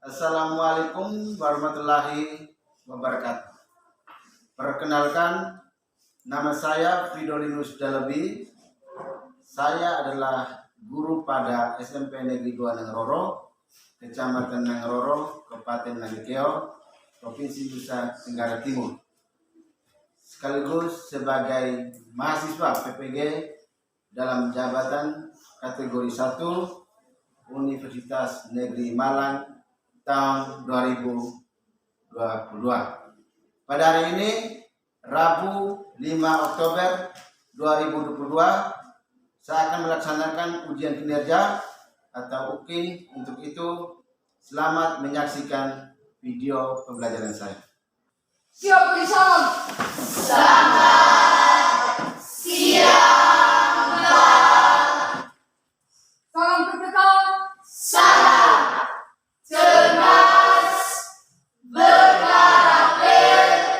Assalamualaikum warahmatullahi wabarakatuh. Perkenalkan, nama saya Fidolinus Dalebi. Saya adalah guru pada SMP Negeri 2 Nengroro, Kecamatan Nengroro, Kabupaten Nangkeo, Provinsi Nusa Tenggara Timur. Sekaligus sebagai mahasiswa PPG dalam jabatan kategori 1 Universitas Negeri Malang tahun 2022. Pada hari ini, Rabu 5 Oktober 2022, saya akan melaksanakan ujian kinerja atau UKI. Untuk itu, selamat menyaksikan video pembelajaran saya. Siap beri salam. Selamat siang, Pak. Salam PPK. Salam cerdas, berkarakter,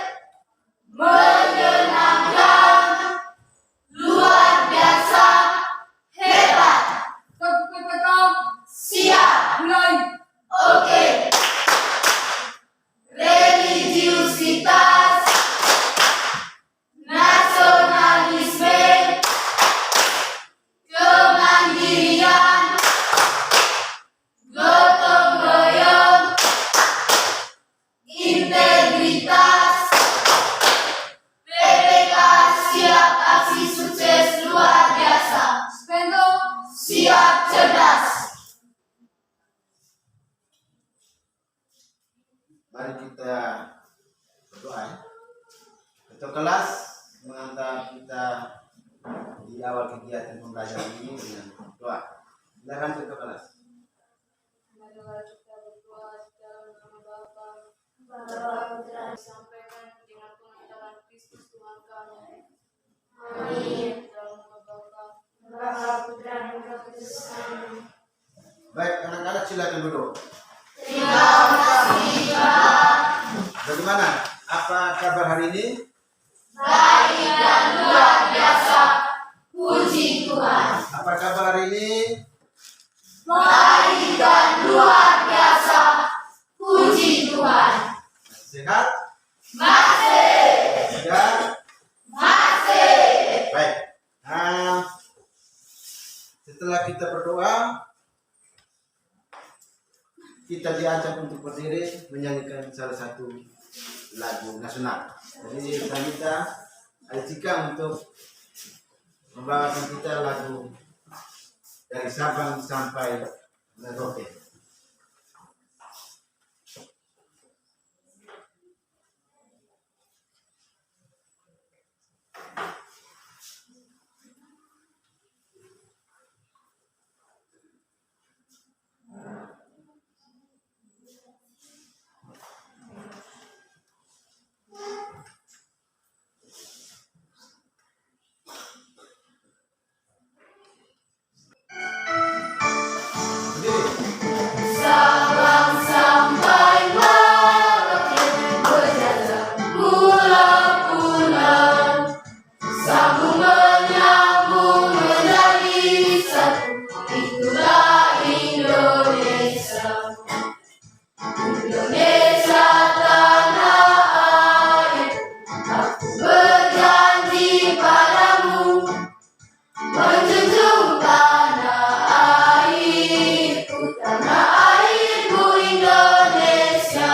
menyenangkan, luar biasa, hebat. PPK siap. Mulai. Oke. Religiusitas, nasionalisme, kemandirian, gotong royong, integritas. PPK siap aksi sukses luar biasa. Spendo siap cerdas. Mari kita berdoa. Ketua kelas mengantar kita di awal kegiatan pembelajaran ini dengan doa. Silakan ketua kelas. Marilah kita berdoa dalam nama Bapa, Putra, disampaikan dengan pengantaran Kristus Tuhan kami. Amin. Dalam nama Bapa, Putra, dan Roh Kudus. Amin. Baik, anak-anak silakan duduk. Terima kasih, Pak. Bagaimana? Apa kabar hari ini? Baik dan luar biasa. Puji Tuhan. Apa kabar hari ini? Baik dan luar biasa. Puji Tuhan. Masih sehat? Masih. Sehat? Masih. Baik. Setelah kita berdoa, kita diajak untuk berdiri menyanyikan salah satu lagu nasional. Jadi saya minta Aicika untuk membawakan kita lagu dari Sabang sampai Merauke. Sabang sampai Merauke, berjalan pulau-pulau, sambung menyambung menjadi satu. Itulah Indonesia. Indonesia tanah air, aku berjanji padamu, menjunjung tanah airku, tanah airku Indonesia.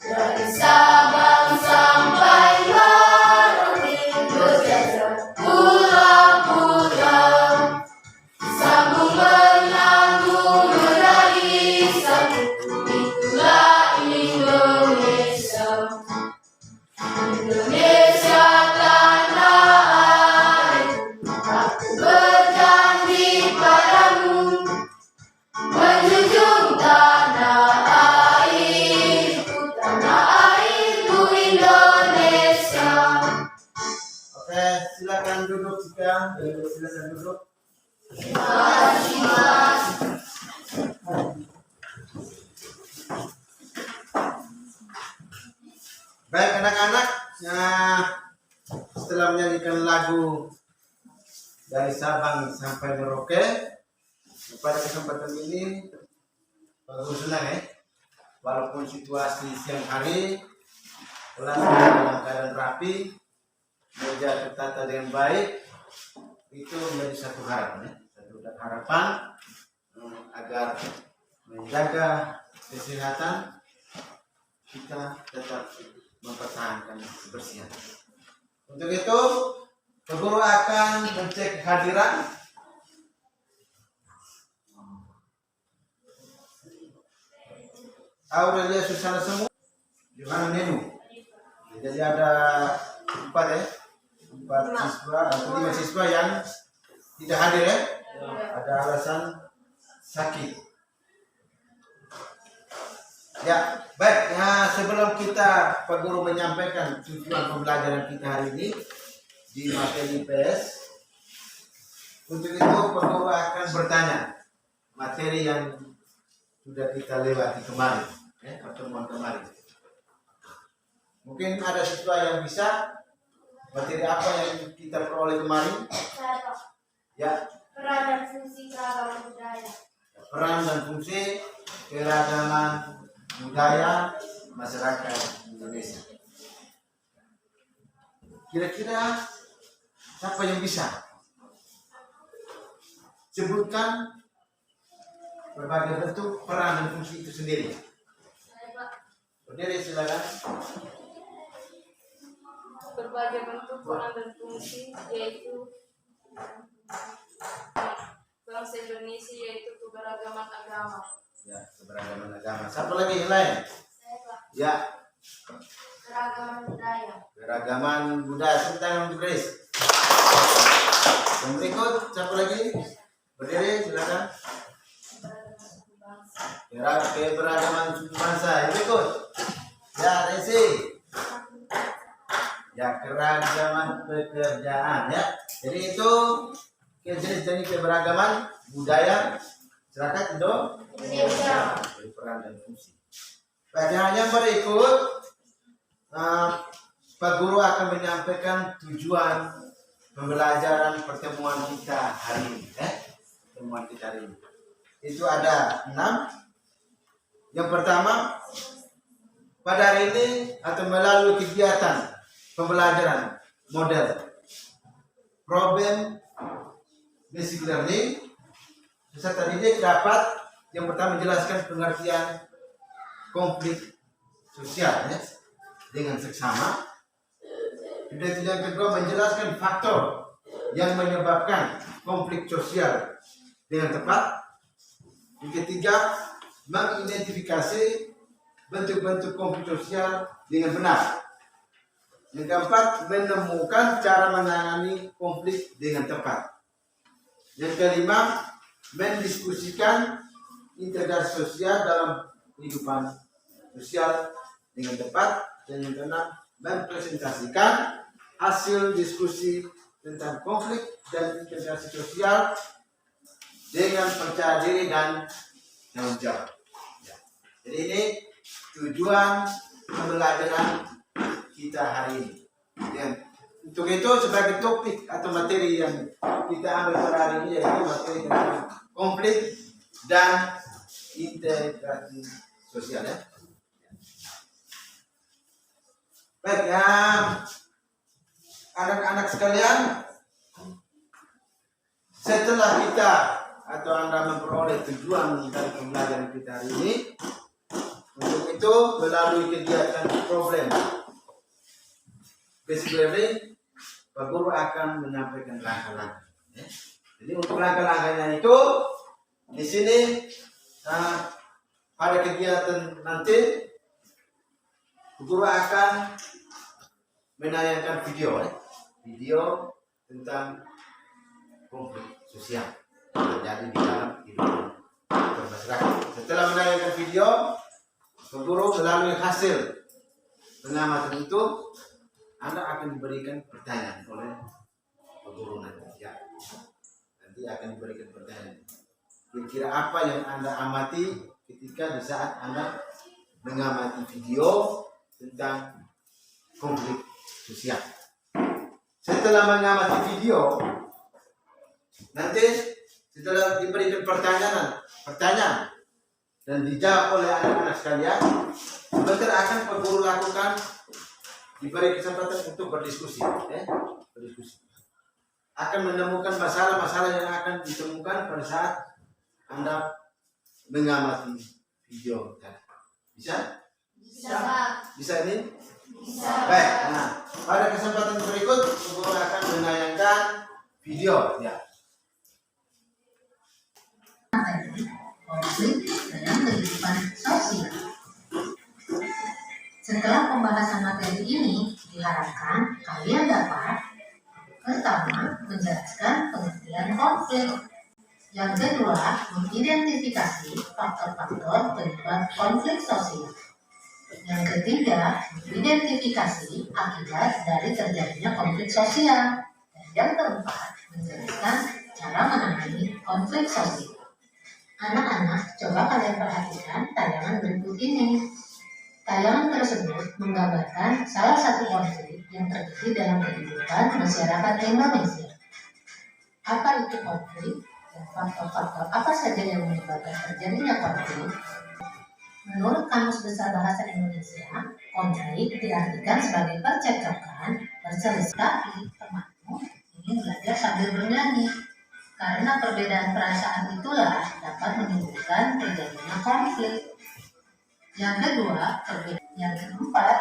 Dari Sabang sampai Merauke, berjajar pulau-pulau, sambung menyambung menjadi satu. Itulah Indonesia. Indonesia tanah air, aku berjanji padamu, menjunjung tanah airku, tanah airku Indonesia. Oke, silakan duduk jika silakan duduk. Terima kasih, Mas. Baik anak-anak, setelah dari Sabang sampai Merauke. Pada kesempatan ini Pak Guru senang ya, walaupun situasi siang hari kelas dalam keadaan rapi, meja tertata dengan baik, itu menjadi satu harapan ya, satu harapan agar menjaga kesehatan kita tetap mempertahankan kebersihan. Untuk itu, Pak Guru akan mencek kehadiran Aurelia Susana Semu, Yohana Nenu. Jadi ada 4 ya, 4 siswa atau 5 siswa yang tidak hadir ya. Ada alasan sakit. Ya, baik. Nah, sebelum kita Pak Guru menyampaikan tujuan pembelajaran kita hari ini di materi IPS, untuk itu Pak Guru akan bertanya materi yang sudah kita lewati kemarin, pertemuan kemarin. Mungkin ada siswa yang bisa materi apa yang kita peroleh kemarin? Saya, Pak. Ya. Peran dan fungsi keragaman budaya. Peran dan fungsi keragaman budaya masyarakat Indonesia. Kira-kira siapa yang bisa sebutkan berbagai bentuk peran dan fungsi itu sendiri? Saya, Pak. Berdiri silakan. Berbagai bentuk peran dan fungsi yaitu bangsa Indonesia, yaitu keberagaman agama. Ya, keberagaman agama. Siapa lagi yang lain? Saya, Pak. Ya, Keragaman budaya. keragaman budaya. Tentang untuk Grace. Yang berikut siapa lagi? Berdiri silakan. Keberagaman suku bangsa. Yang berikut. Ya, Resi. Ya, keragaman pekerjaan ya. Jadi itu jenis keberagaman budaya masyarakat Indonesia. Jadi peran dan fungsi. Pada yang berikut, Pak Guru akan menyampaikan tujuan pembelajaran pertemuan kita hari ini. Pertemuan kita hari ini. Itu ada 6. Yang pertama, pada hari ini atau melalui kegiatan pembelajaran model problem basic learning, peserta didik dapat yang pertama menjelaskan pengertian konflik sosial ya, dengan seksama. Yang kedua menjelaskan faktor yang menyebabkan konflik sosial dengan tepat. Yang ketiga mengidentifikasi bentuk-bentuk konflik sosial dengan benar. Yang keempat, menemukan cara menangani konflik dengan tepat. Yang kelima, mendiskusikan integrasi sosial dalam kehidupan sosial dengan tepat. Dan yang keenam, mempresentasikan hasil diskusi tentang konflik dan integrasi sosial dengan percaya diri dan tanggung jawab. Jadi ini tujuan pembelajaran kita hari ini. Dan untuk itu sebagai topik atau materi yang kita ambil pada hari ini yaitu materi tentang konflik dan integrasi sosial ya. Baik ya, anak-anak sekalian, setelah kita atau Anda memperoleh tujuan dari pembelajaran kita hari ini, untuk itu melalui kegiatan problem basic learning, Pak Guru akan menyampaikan langkah-langkah. Jadi untuk langkah-langkahnya itu di sini pada kegiatan nanti Pak Guru akan menayangkan video tentang konflik sosial yang terjadi di dalam kehidupan bermasyarakat. Setelah menayangkan video, Pak Guru melalui hasil pengamatan itu Anda akan diberikan pertanyaan oleh Pak Guru nanti ya. Nanti akan diberikan pertanyaan. Kira-kira apa yang Anda amati ketika di saat Anda mengamati video tentang konflik sosial. Setelah mengamati video, Nanti setelah diberikan pertanyaan dan dijawab oleh anak-anak sekalian, sebentar akan Pak Guru lakukan diberi kesempatan untuk berdiskusi, berdiskusi. Akan menemukan masalah-masalah yang akan ditemukan pada saat Anda mengamati video tadi. Bisa? Bisa, Pak. Bisa ini? Bisa. Baik. Nah, pada kesempatan berikut Pak Guru akan menayangkan video. Ya. Konflik dalam kehidupan sosial. Setelah pembahasan materi ini, diharapkan kalian dapat pertama, menjelaskan pengertian konflik. Yang kedua, mengidentifikasi faktor-faktor penyebab konflik sosial. Yang ketiga, mengidentifikasi akibat dari terjadinya konflik sosial. Dan yang keempat, menjelaskan cara menangani konflik sosial. Anak-anak, coba kalian perhatikan tayangan berikut ini. Tayangan tersebut menggambarkan salah satu konflik yang terjadi dalam kehidupan masyarakat Indonesia. Apa itu konflik? Dan faktor-faktor apa saja yang menyebabkan terjadinya konflik? Menurut Kamus Besar Bahasa Indonesia, konflik diartikan sebagai percekcokan, perselisihan. Tapi temanmu ingin belajar sambil bernyanyi. Karena perbedaan perasaan itulah dapat menimbulkan terjadinya konflik. Yang kedua, yang keempat,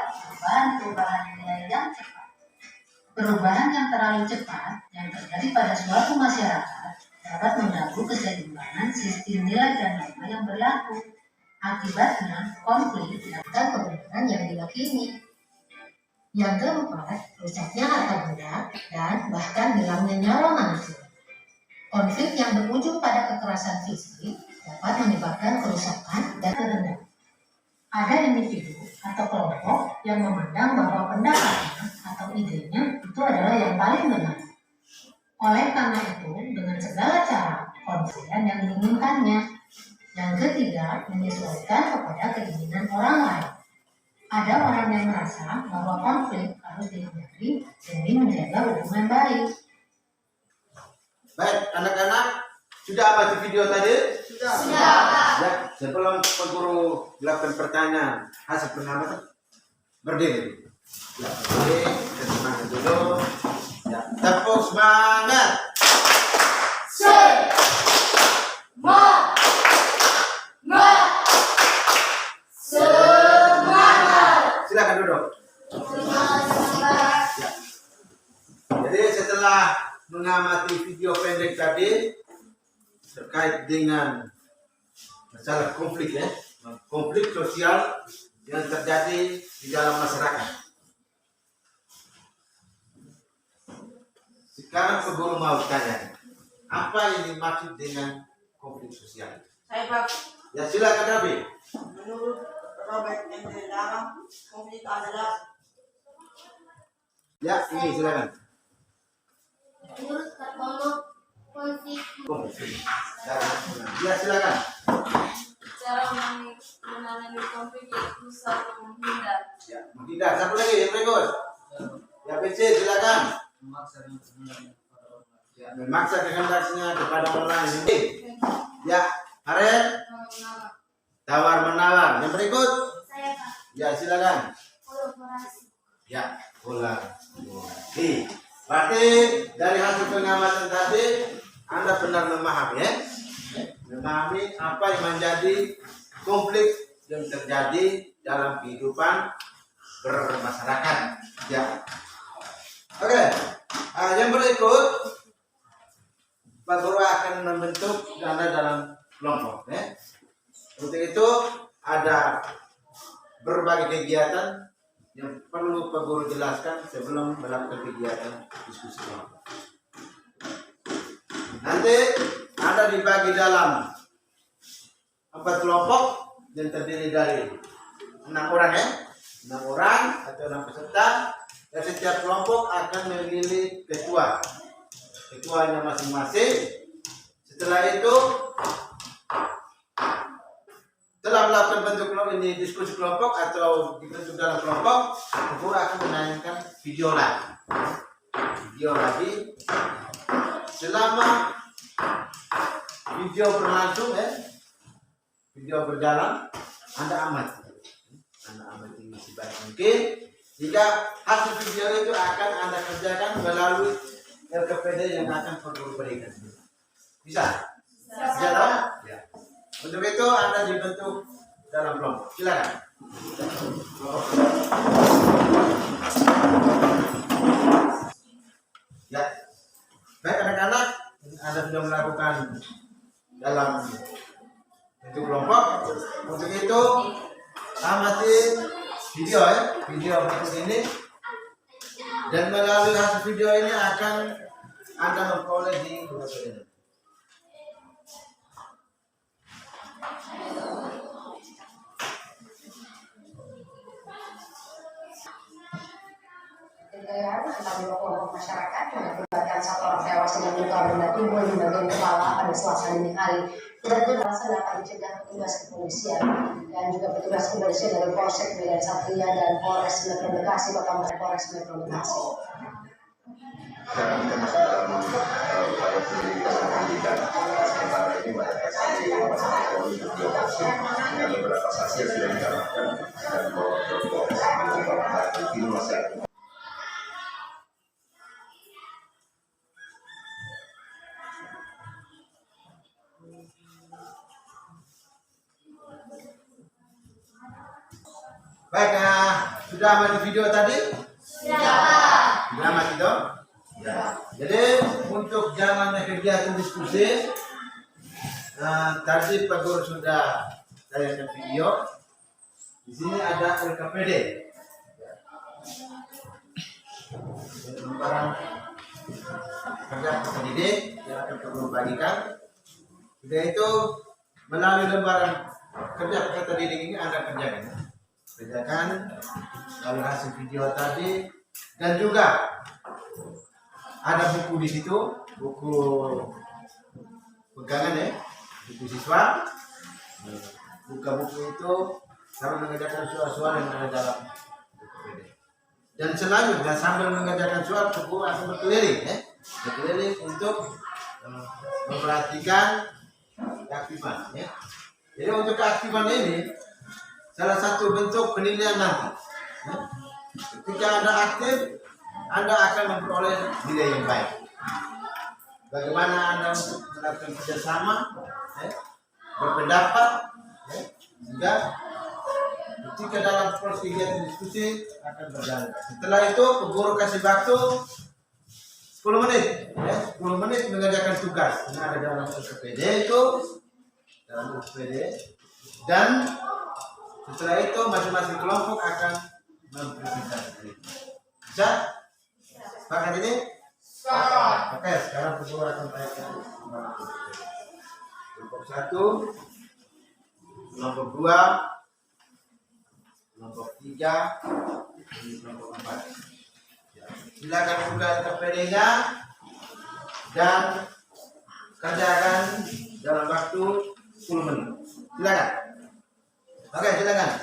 perubahan nilai yang cepat. Perubahan yang terlalu cepat yang terjadi pada suatu masyarakat dapat mengganggu keseimbangan sistem nilai dan norma yang berlaku. Akibatnya, konflik dan kebenaran yang diyakini. Yang keempat, rusaknya harta benda dan bahkan hilangnya nyawa manusia. Konflik yang berujung pada kekerasan fisik dapat menyebabkan kerusakan dan kerendahan. Ada individu atau kelompok yang memandang bahwa pendapatnya atau idenya itu adalah yang paling benar. Oleh karena itu, dengan segala cara, konflik yang diinginkannya. Yang ketiga, menyesuaikan kepada keinginan orang lain. Ada orang yang merasa bahwa konflik harus dihindari demi menjaga hubungan baik. Baik, anak-anak, sudah amati video tadi? Sudah, Pak. Ya, sebelum Pak Guru melakukan pertanyaan hasil pengamatan, berdiri. Ya, berdiri, kita semangat dulu. Ya, tepuk semangat. Silakan duduk. Ya. Jadi setelah mengamati video pendek tadi terkait dengan masalah konflik konflik sosial yang terjadi di dalam masyarakat. Sekarang Pak Guru mau tanya, apa yang dimaksud dengan konflik sosial? Saya Pak, Ya silakan Rabi. menurut Robert M. Dalam, konflik adalah Ya ini silakan. Menurut Kak Mono, konflik Konflik. Ya silakan. cara menangani konflik yaitu saling menghindar. Ya menghindar. Satu lagi yang berikut. Ya PC silakan. Ya, memaksa kehendaknya kepada orang lain. Ya, Haren. Tawar menawar. Yang berikut. Saya Pak, Ya silakan. kolaborasi. Ya, kolaborasi. Berarti dari hasil pengamatan tadi Anda benar memahami memahami apa yang menjadi konflik yang terjadi dalam kehidupan bermasyarakat. Ya. Oke. Yang berikut Pak Guru akan membentuk Anda dalam kelompok. Untuk itu ada berbagai kegiatan yang perlu Pak Guru jelaskan sebelum melakukan kegiatan diskusi kelompok. Nanti Anda dibagi dalam 4 kelompok yang terdiri dari 6 orang 6 orang atau 6 peserta. Dan setiap kelompok akan memilih ketua. Ketuanya masing-masing. Setelah itu setelah melakukan bentuk kelompok ini diskusi kelompok atau dibentuk dalam kelompok, Guru akan menayangkan video lagi selama video berlangsung ya, video berjalan, Anda amati sebaik mungkin. Jika hasil video itu akan Anda kerjakan melalui LKPD yang akan perlu berikan. Bisa? Bisa dong? Ya. Untuk itu Anda dibentuk dalam kelompok. Silakan. Ya. Baik anak-anak, Anda sudah melakukan dalam bentuk kelompok. Untuk itu amati video ya, video berikut ini, dan melalui hasil video ini akan Anda memperoleh di grup ini. Tentang kelompok masyarakat yang melibatkan satu orang tewas dengan luka benda tubuh di bagian kepala pada Selasa dini hari. Tidak beralasan dapat dicegah petugas kepolisian dan juga petugas kepolisian dari Polsek Medan Satria dan Polres Metro Bekasi, Polres Metro Bekasi. Dalam upaya penyelidikan penyidikan sementara ini mereka saksi untuk 2 saksi dengan beberapa saksi yang sudah dikalahkan dan Polres itu masih aktif. Baik, sudah amati video tadi? Sudah amati dong? Ya. Jadi untuk jalannya kegiatan diskusi, tadi Pak Guru sudah tayangkan video. Di sini ada LKPD. Lembaran kerja pendidik yang akan Pak Guru bagikan. Sudah itu melalui lembaran kerja peserta didik ini Anda kerjakan dari hasil video tadi, dan juga ada buku di situ, buku pegangan ya, buku siswa. Buka buku itu sambil mengerjakan soal-soal yang ada dalam buku ini. Dan selanjutnya sambil mengerjakan soal, buku akan berkeliling ya, berkeliling untuk memperhatikan keaktifan ya. Jadi untuk keaktifan ini salah satu bentuk penilaian nanti. Ketika Anda aktif, Anda akan memperoleh nilai yang baik. Bagaimana Anda untuk melakukan kerjasama, berpendapat, juga ketika dalam proses kegiatan diskusi akan berjalan. Setelah itu, guru kasih waktu 10 menit, 10 menit mengerjakan tugas yang ada dalam LKPD itu, dalam LKPD, dan setelah itu masing-masing kelompok akan mempresentasikan. Bisa? Sepakat ini? Sepakat. Oke, sekarang guru akan tanyakan kelompok 1, kelompok 2, kelompok 3, dan kelompok 4. Silakan buka LKPD-nya dan kerjakan dalam waktu 10 menit. Silakan. Oke, silakan.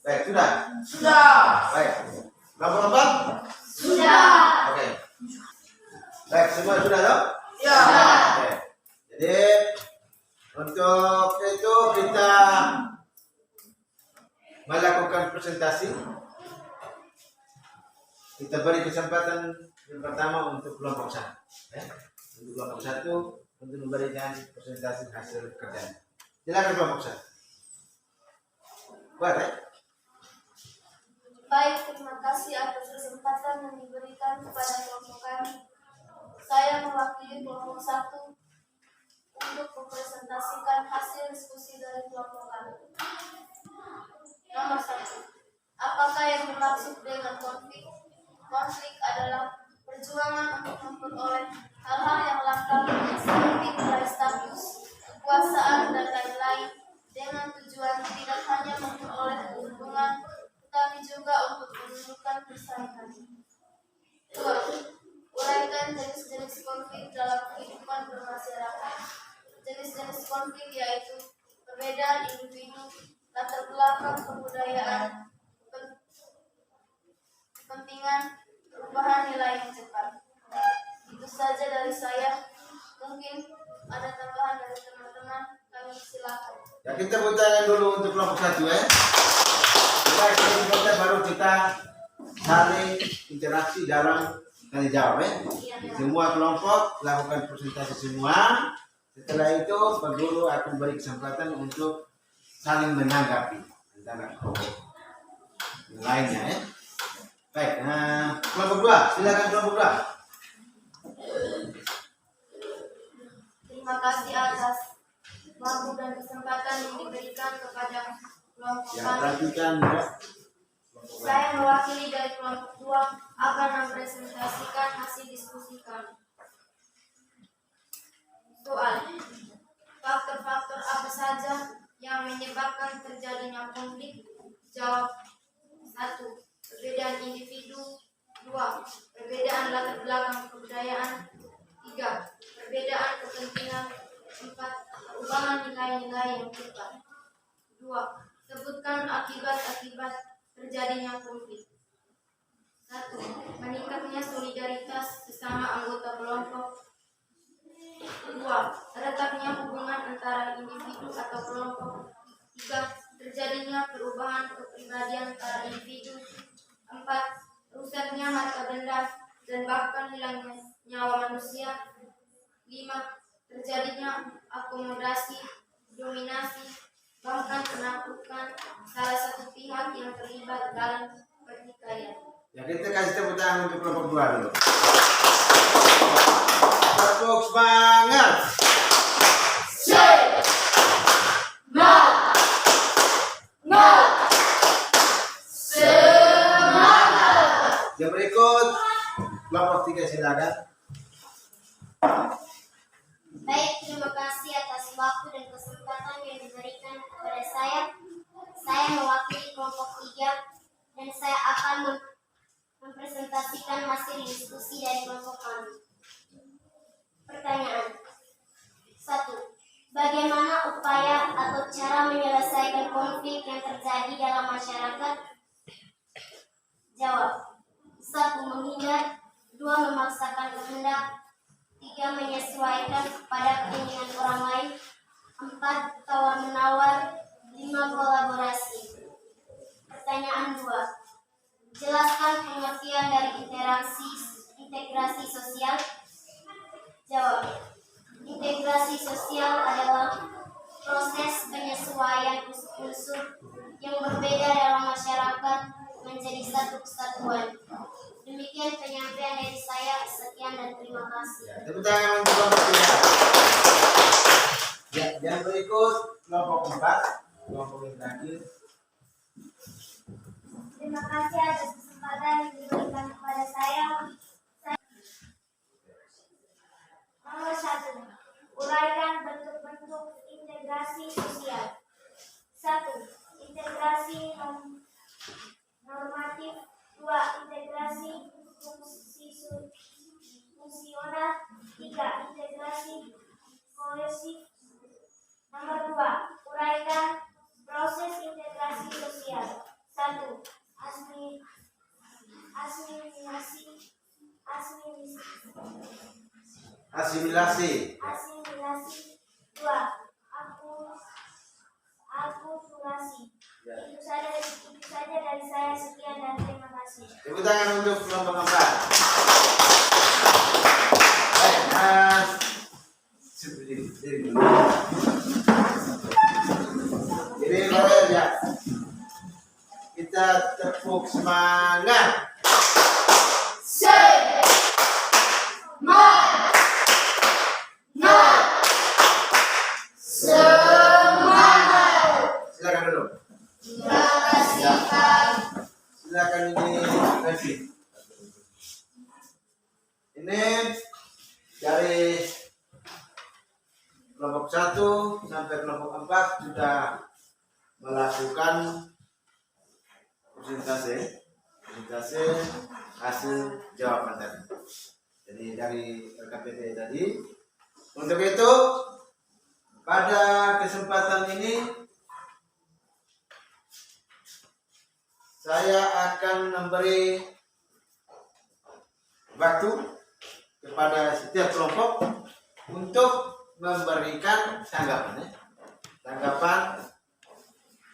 Baik, sudah? Sudah. Baik. Kelompok 4? Sudah. Oke. Baik, semua sudah dong? Ya. Oke. Jadi Untuk itu kita melakukan presentasi. Kita beri kesempatan yang pertama untuk kelompok 1. Untuk kelompok 1 untuk memberikan presentasi hasil kerjanya. Silakan kelompok 1. Buat Baik, terima kasih atas kesempatan yang diberikan kepada kelompok kami. Saya mewakili kelompok 1 untuk mempresentasikan hasil diskusi dari kelompok kami. Nomor 1. Apakah yang dimaksud dengan konflik? Konflik adalah perjuangan untuk memperoleh hal-hal yang langka seperti meraih status, kekuasaan, dan lain-lain dengan tujuan tidak hanya memperoleh keuntungan, tetapi juga untuk menunjukkan persaingan. 2. Uraikan jenis-jenis konflik dalam kehidupan bermasyarakat. Jenis-jenis konflik yaitu perbedaan individu, latar belakang kebudayaan, kepentingan, perubahan nilai yang cepat. Itu saja dari saya. Mungkin ada tambahan dari teman-teman. Kami silakan. Ya, kita bertanya dulu untuk kelompok 1 ya. Kita baru kita saling interaksi dalam tanya jawab ya. Semua kelompok lakukan presentasi semua. Setelah itu Pak Guru akan beri kesempatan untuk saling menanggapi antara kelompok lainnya ya. Baik, kelompok 2, silakan kelompok 2. Terima kasih atas waktu dan kesempatan yang diberikan kepada kelompok Ya, kami. perhatikan ya. Saya mewakili dari kelompok 2 akan mempresentasikan hasil diskusi kami. Soal, faktor-faktor apa saja yang menyebabkan terjadinya konflik? Jawab. 1. Perbedaan individu. 2. Perbedaan latar belakang kebudayaan. 3. Perbedaan kepentingan. 4. Perubahan nilai-nilai yang cepat. 2. Sebutkan akibat-akibat terjadinya konflik. 1. Meningkatnya solidaritas sesama anggota kelompok. 2. Retaknya hubungan antara individu atau kelompok. 3. Terjadinya perubahan kepribadian para individu. 4. Rusaknya harta benda dan bahkan hilangnya nyawa manusia. 5. Terjadinya akomodasi, dominasi, bahkan penaklukan salah satu pihak yang terlibat dalam pertikaian. Ya, kita kasih tepuk tangan untuk kelompok 2 dulu. Tepuk semangat. Yang berikut kelompok 3 silakan. Baik, terima kasih atas waktu dan kesempatan yang diberikan kepada saya. Saya mewakili kelompok 3 dan saya akan mempresentasikan hasil diskusi dari kelompok kami. Pertanyaan 1. Bagaimana upaya atau cara menyelesaikan konflik yang terjadi dalam masyarakat? Jawab. 1. Menghindar. 2. Memaksakan kehendak. 3. Menyesuaikan kepada keinginan orang lain. 4. Tawar-menawar. 5. Kolaborasi. Pertanyaan 2. Jelaskan pengertian dari integrasi sosial. Jawab. Integrasi sosial adalah proses penyesuaian unsur yang berbeda dalam masyarakat menjadi satu kesatuan. Demikian penyampaian dari saya. Sekian dan terima kasih. Ya, tepuk tangan untuk kelompok 3. Ya, yang berikut kelompok 4, kelompok yang terakhir. Terima kasih atas kesempatan yang diberikan kepada saya. Nomor 1. Uraikan bentuk-bentuk integrasi sosial. 1. Integrasi normatif. 2. Integrasi fungsional. 3. Integrasi kohesif. Nomor 2. Uraikan proses integrasi sosial. 1. Asimilasi. 2. kasih. Ya. Itu saja dari saya. Sekian dan terima kasih. Tepuk tangan untuk kelompok 4. Baik, Mas. Jadi boleh ya. Kita tepuk semangat. Silakan dulu. Terima kasih, Pak. Silakan ini Revi. Ini dari kelompok 1 sampai kelompok 4 sudah melakukan presentasi hasil jawaban tadi. Jadi dari LKPD tadi. Untuk itu pada kesempatan ini saya akan memberi waktu kepada setiap kelompok untuk memberikan tanggapan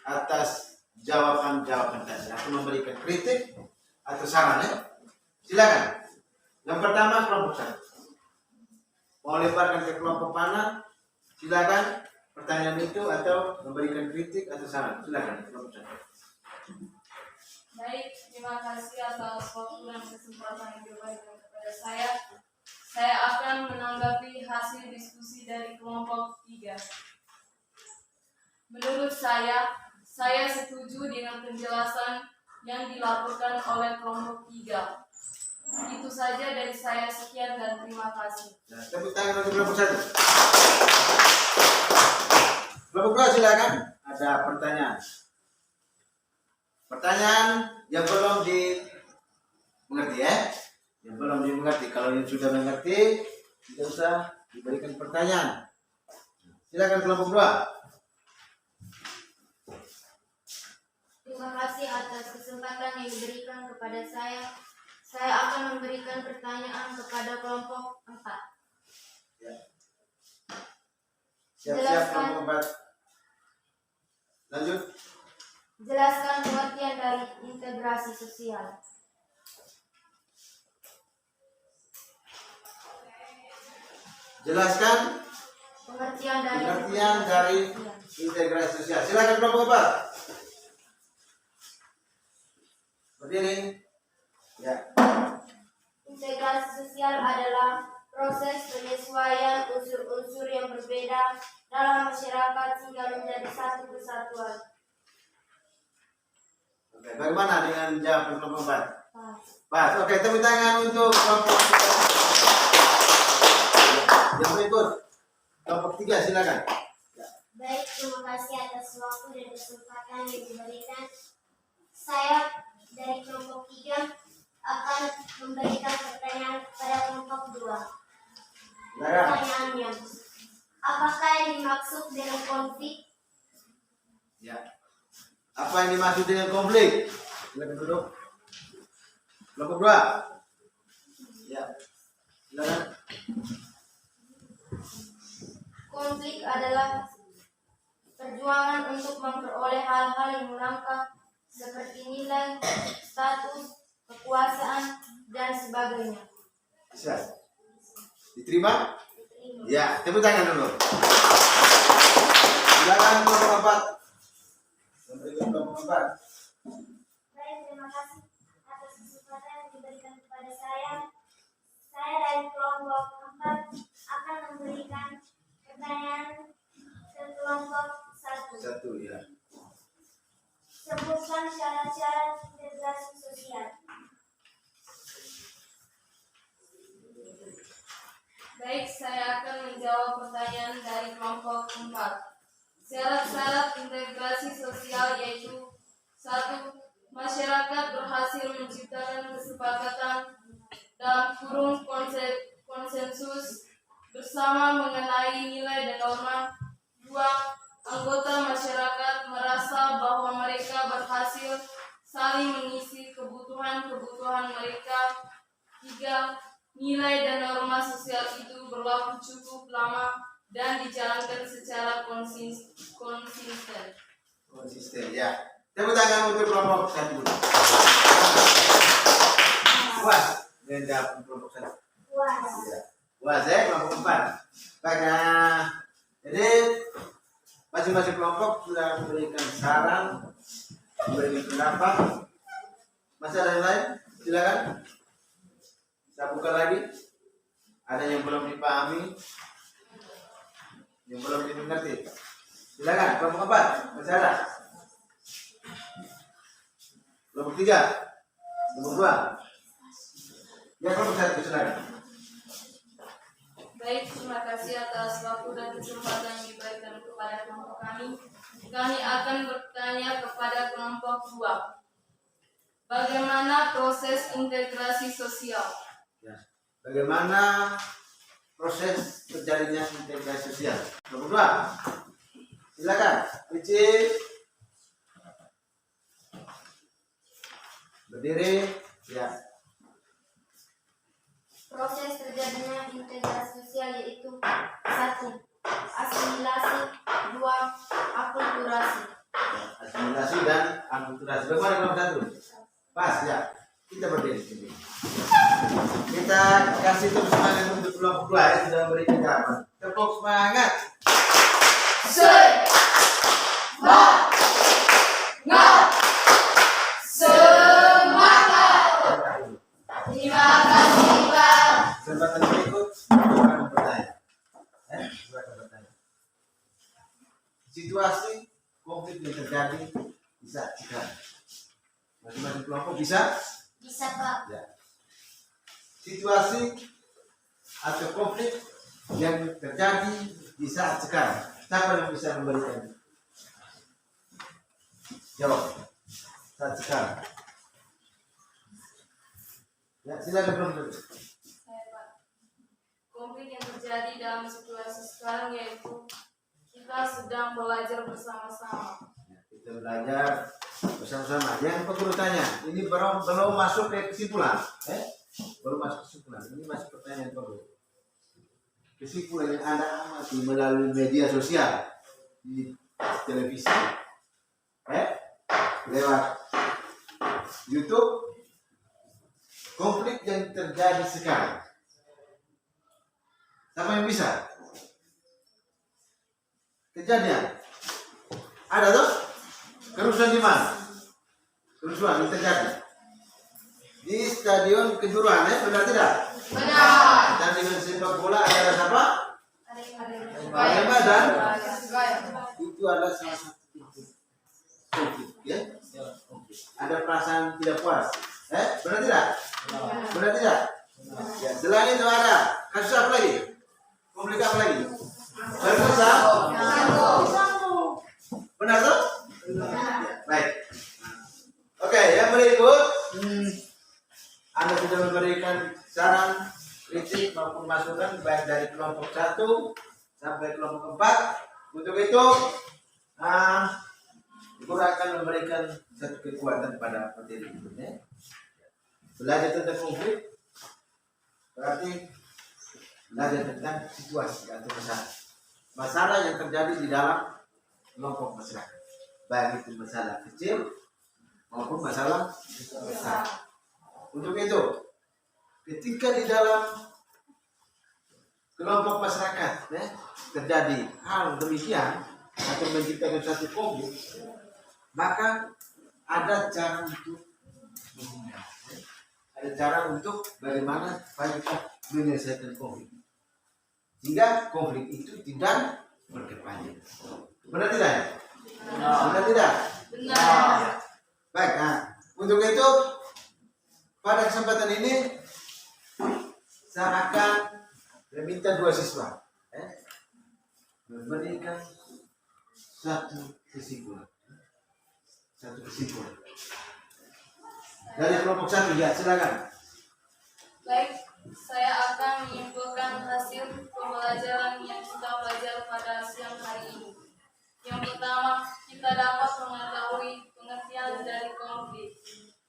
atas jawaban-jawaban tadi. Aku memberikan kritik atau saran ya. Silakan. Yang pertama kelompok 1. Mau lemparkan ke kelompok mana? Silakan pertanyaan itu atau memberikan kritik atau saran. Silakan kelompok 1. Baik, terima kasih atas waktu dan kesempatan yang diberikan kepada saya. Saya akan menanggapi hasil diskusi dari kelompok 3. Menurut saya setuju dengan penjelasan yang dilakukan oleh kelompok 3. Itu saja dari saya, sekian dan terima kasih. Nah, tepuk tangan untuk kelompok 1. Kelompok 2 silakan. Ada pertanyaan. Pertanyaan yang belum dimengerti ya. Yang belum dimengerti. Kalau yang sudah mengerti, tidak usah diberikan pertanyaan. Silakan kelompok 2. Terima kasih atas kesempatan yang diberikan kepada saya. Saya akan memberikan pertanyaan kepada kelompok 4. Ya. Siap-siap kelompok 4. Lanjut. Jelaskan pengertian dari integrasi sosial. Jelaskan Pengertian dari integrasi sosial. Silakan kelompok 4. Berdiri. Ya. Integrasi sosial adalah proses penyesuaian unsur-unsur yang berbeda dalam masyarakat hingga menjadi satu kesatuan. Oke, bagaimana dengan jawaban kelompok 4? Pas. Oke, tepuk tangan untuk kelompok 3. Yang berikut, kelompok 3 silakan. Baik, terima kasih atas waktu dan kesempatan yang diberikan. Saya dari kelompok 3 akan memberikan pertanyaan kepada kelompok 2. Silakan. Pertanyaannya, apakah yang dimaksud dengan konflik? Ya. Apa yang dimaksud dengan konflik? Silakan duduk. Kelompok 2. Ya. Silakan. Konflik adalah perjuangan untuk memperoleh hal-hal yang melangkah seperti nilai, status, kekuasaan, dan sebagainya. Bisa. Diterima? Ya, tepuk tangan dulu. Silakan kelompok 4. Yang berikut kelompok 4. Baik, terima kasih atas kesempatan yang diberikan kepada saya. Saya dari kelompok 4 akan memberikan pertanyaan ke kelompok 1. 1 ya. Sebutkan syarat-syarat integrasi sosial. Baik, saya akan menjawab pertanyaan dari kelompok 4. Syarat-syarat integrasi sosial yaitu 1. Masyarakat berhasil menciptakan kesepakatan dalam kurung konsensus bersama mengenai nilai dan norma. 2. Anggota masyarakat merasa bahwa mereka berhasil saling mengisi kebutuhan-kebutuhan mereka. 3. Nilai dan norma sosial itu berlaku cukup lama dan dijalankan secara konsisten. Konsisten ya. Tepuk tangan untuk kelompok 1. Puas menjawab kelompok 1. Ya. Puas ya kelompok 4. Baik, jadi masing-masing kelompok sudah memberikan saran, memberikan pendapat. Masih ada yang lain? Silakan. Saya buka lagi. Ada yang belum dipahami, yang belum dimengerti. Silakan, kelompok 4. Masih ada? Kelompok 3. Kelompok 2. Ya, kelompok 1, silakan. Baik, terima kasih atas waktu dan kesempatan yang diberikan kepada kelompok kami. Kami akan bertanya kepada kelompok 2. Bagaimana proses integrasi sosial? Ya. Bagaimana proses terjadinya integrasi sosial? Kelompok 2. Silakan. Uci. Berdiri. Ya. Proses terjadinya integrasi sosial yaitu 1. Asimilasi, 2. Akulturasi. Asimilasi dan akulturasi. Bagaimana kelompok 1? Pas ya. Kita berdiri sini. Kita kasih tepuk semangat untuk kelompok 2 ya, sudah memberikan jawaban. Tepuk semangat. Terima kasih, Pak. Kesempatan berikut silakan bertanya. Silakan bertanya. Situasi konflik yang terjadi bisa cegah. Masing-masing kelompok bisa. Bisa, Pak. Ya. Situasi atau konflik yang terjadi di saat sekarang. Siapa yang bisa memberikan? Jawab. Saat sekarang. Ya, silakan Bro. Saya, Pak. Konflik yang terjadi dalam situasi sekarang yaitu kita sedang belajar bersama-sama. Ya, kita belajar bersama-sama. Yang perlu tanya, ini belum masuk ke kesimpulan. Belum masuk kesimpulan. Ini masih pertanyaan perlu. Kesimpulan yang Anda amati melalui media sosial, di televisi, lewat YouTube, konflik yang terjadi sekarang. Siapa yang bisa? Kejadian. Ada tuh? Kerusuhan di mana? Kerusuhan yang terjadi di Stadion Kejuruan, benar tidak? Benar. Pertandingan sepak bola ada siapa? Arema dan itu adalah salah satu titik konflik, ya. Ada perasaan tidak puas, benar tidak? Benar tidak? Ya, selain itu ada kasus apa lagi? Konflik apa lagi? Benar tuh? Baik. Oke, yang berikut, Anda sudah memberikan saran, kritik maupun masukan baik dari kelompok 1 sampai kelompok 4. Untuk itu, Guru akan memberikan satu kekuatan pada materi berikutnya. Belajar tentang konflik berarti belajar tentang situasi atau masalah yang terjadi di dalam kelompok masyarakat, baik itu masalah kecil maupun masalah besar. Untuk itu, ketika di dalam kelompok masyarakat terjadi hal demikian atau menciptakan satu konflik, maka ada cara untuk menghindar. Ada cara untuk bagaimana supaya kita menyelesaikan konflik, sehingga konflik itu tidak berkepanjangan. Benar tidak? Benar tidak? Benar. Baik, untuk itu pada kesempatan ini saya akan meminta 2 siswa memberikan satu kesimpulan. Dari kelompok 1, ya silakan. Baik, saya akan menyimpulkan hasil pembelajaran yang kita pelajari pada siang hari ini. Yang pertama, kita dapat mengetahui pengertian dari konflik.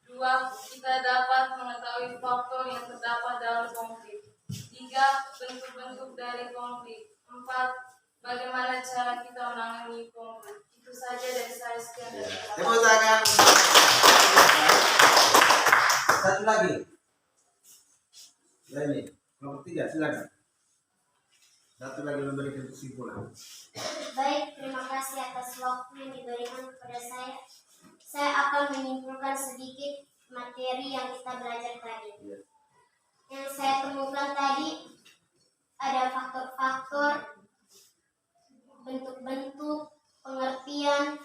2, kita dapat mengetahui faktor yang terdapat dalam konflik. 3, bentuk-bentuk dari konflik. 4, bagaimana cara kita menangani konflik. Itu saja dari saya. kasih Ya. atas Tepuk tangan. Satu lagi. Ya ini, nomor 3 silakan. Satu lagi memberikan kesimpulan. Baik, terima kasih atas waktu yang diberikan kepada saya. Saya akan menyimpulkan sedikit materi yang kita belajar tadi. Ya. Yang saya temukan tadi ada faktor-faktor, bentuk-bentuk, pengertian,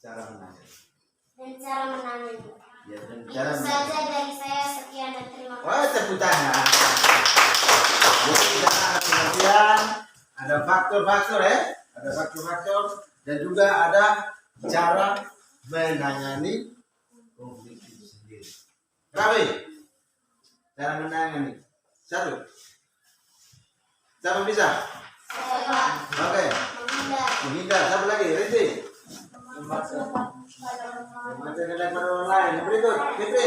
Cara menanya. dan cara menangani. Ya, dan Itu cara saja dari saya. Sekian dan terima Oh, kasih. tepuk tangan. Jadi kita ada pengertian, ada faktor-faktor ya, ada faktor-faktor dan juga ada cara menangani konflik itu sendiri. Rawi, cara menangani. Satu. Siapa bisa? Saya Oke. menghindar. Menghindar. Siapa lagi? Rinti. Membaca nilai pada orang lain. Yang berikut, Fitri.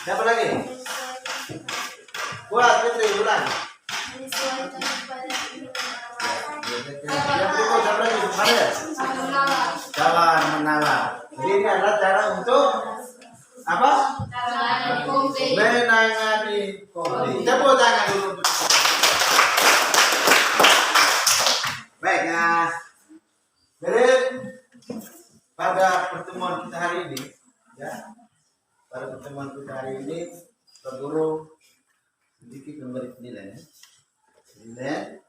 Siapa lagi? Buat Fitri, ulang. menyesuaikan kepada kehidupan orang. Yang berikut, siapa lagi? Maria. Mengalah. Kawan menalar. Jadi ini adalah cara untuk apa? Menangani konflik. Menangani konflik. Tepuk tangan dulu. Baik, nah. Jadi pada pertemuan kita hari ini, ya, pada pertemuan kita hari ini, Pak Guru sedikit memberi penilaian, penilaian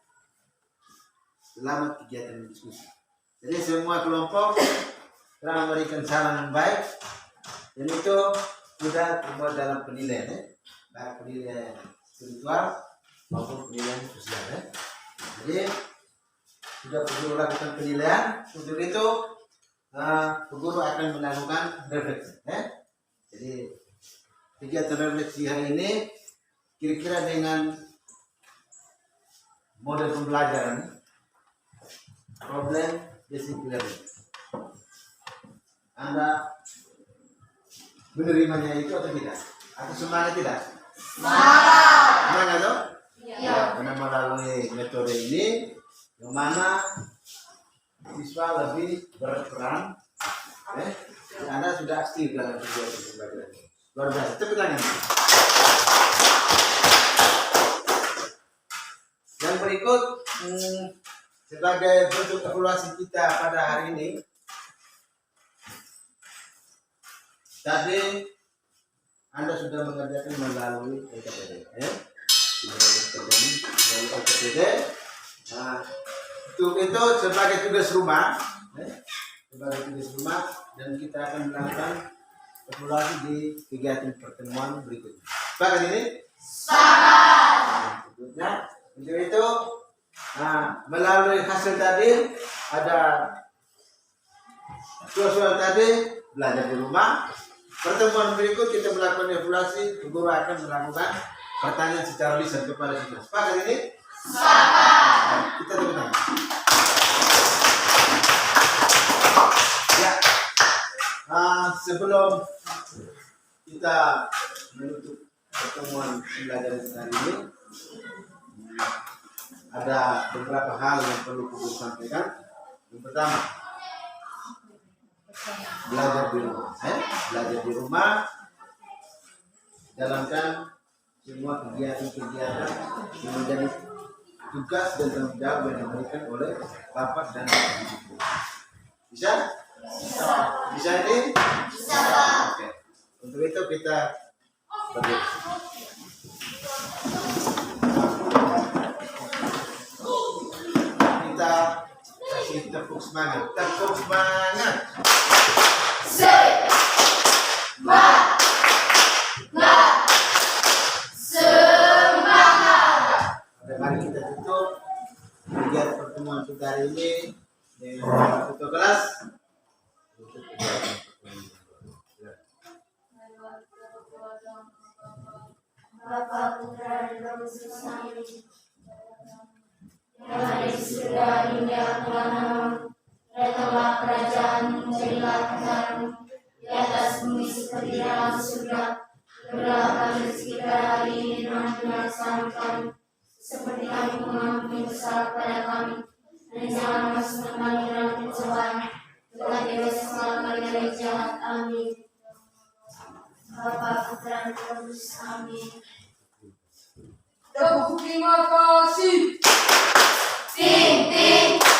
selama kegiatan diskusi. Jadi semua kelompok telah memberikan saran yang baik, dan itu sudah terbuat dalam penilaian, ya, baik penilaian spiritual maupun penilaian sosial. Ya. Jadi sudah Pak Guru lakukan penilaian, untuk itu Pak Guru akan melakukan refleksi. Ya. Jadi kegiatan refleksi hari ini kira-kira dengan model pembelajaran problem basic learning. Anda menerimanya itu atau tidak? Atau semuanya tidak? Semuanya toh? Ya, karena melalui metode ini yang mana siswa lebih berperan, Anda sudah aktif dalam kegiatan pembelajaran. Luar biasa. Tepuk tangan. Yang berikut sebagai bentuk evaluasi kita pada hari ini, tadi Anda sudah mengerjakan melalui LKPD, melalui LKPD. Nah, untuk itu sebagai tugas rumah, dan kita akan melakukan evaluasi di kegiatan pertemuan berikutnya. Sepakat ini? Sepakat. Berikutnya, untuk itu, melalui hasil tadi ada soal tadi belajar di rumah. Pertemuan berikut kita melakukan evaluasi, guru akan melakukan pertanyaan secara lisan kepada siswa. Sepakat ini? Sepakat. Kita tepuk tangan. Ya, sebelum kita menutup pertemuan pembelajaran hari ini, ada beberapa hal yang perlu kita sampaikan. Yang pertama, belajar di rumah. Belajar di rumah, jalankan semua kegiatan-kegiatan yang menjadi tugas dan tanggung jawab yang diberikan oleh Bapak dan Ibu. Bisa? Bisa ini? Bisa. Oke. Untuk itu kita berdiri. Kita kasih tepuk semangat. Tepuk semangat. Mari kita tutup kegiatan pertemuan kita hari ini dengan foto kelas. Bapa, Putra, dan Roh Kudus. Amin. Yang ada di surga, dimuliakanlah namamu. Datanglah kerajaanmu, jadilah kehendakmu di atas bumi seperti di dalam surga. Berilah kami rezeki kita hari ini, dan ampunilah kesalahan kami, seperti kami mengampuni dosa kepada kami. dan jangan masuk kami dalam pencobaan, tetapi bebaskanlah kami dari jahat. Amin. Bapa, Putra, dan Roh Kudus. Amin. Terima kasih. Ting, ting.